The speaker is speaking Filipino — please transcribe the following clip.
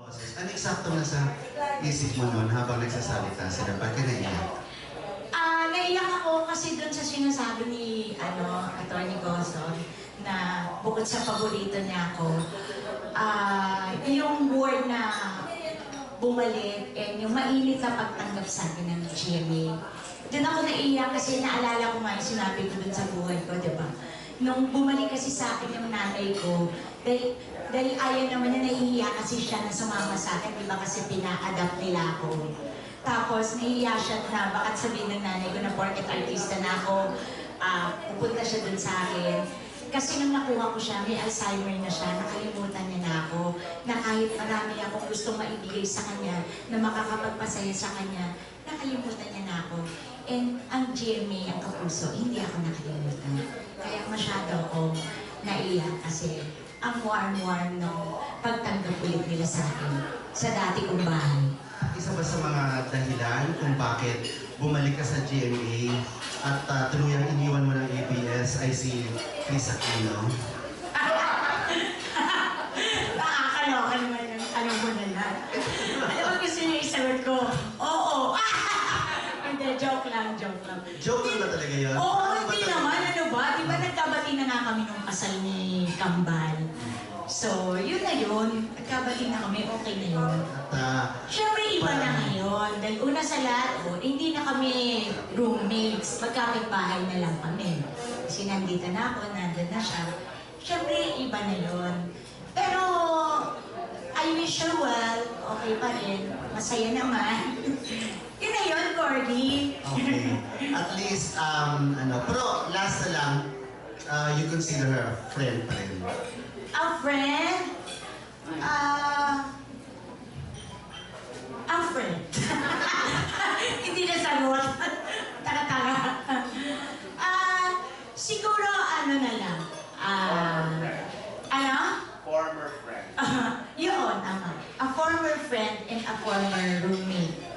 Ano eksakto na sa isip mo noon habang nagsasalita sila? Ba't ka naiyak? Naiyak ako kasi doon sa sinasabi ni Atty. Goson na bukod sa paborito niya ako, yung word na bumalik and yung mainit na pagtanggap sa akin ng GMA. Doon ako naiyak kasi naalala ko nga yung sinabi ko doon sa buhay ko, di ba? Nung bumalik kasi sa akin yung nanay ko, dahil ayaw naman niya, nahihiya kasi siya na sumama sa akin, di ba kasi pina-adapt nila ako. Tapos nahihiya siya na bakit sabihin ng nanay ko na porket artista na ako, pupunta siya dun sa akin. Kasi nung nakuha ko siya, may Alzheimer na siya, nakalimutan niya na ako, na kahit marami akong gustong maibigay sa kanya, na makakapagpasaya sa kanya, nakalimutan niya na ako. And ang GMA, ang Kapuso, hindi ako nakalimutan. Kaya masyado ako naiyak kasi ang warm-warm ng pagtanggap ulit nila sa akin, sa dati kong bahay. Isa ba sa mga dahilan kung bakit bumalik ka sa GMA at tuluyang iniwan mo ng ABS ay si Chris Aquino? Nakakaloka naman yung tanong mo na yan. Alam mo gusto niyo isagot ko? Oo! Hindi, joke lang. Joke lang na talaga yun? Oo, hindi naman. Ano ba? Di ba nagkabati na nga kami nung kasal ni Kambal? So, yun na yun. Nagkabati na kami, okay na yun. Siyempre, iba na ngayon. Dahil una sa lahat, hindi na kami roommates. Magkapit-bahay na lang kami. Kasi nandito na ako, nandun na siya. Siyempre, iba na yun. Pero, I wish her well. Okay pa rin. Masaya naman. Yun na yun, Cordy. Okay. At least, pero last na lang, you consider her a friend pa rin. A friend? A friend. Hindi na sagot. Taka-taka. Siguro ano na lang. Ano? Former friend. Yun, tama. A former friend and a former roommate.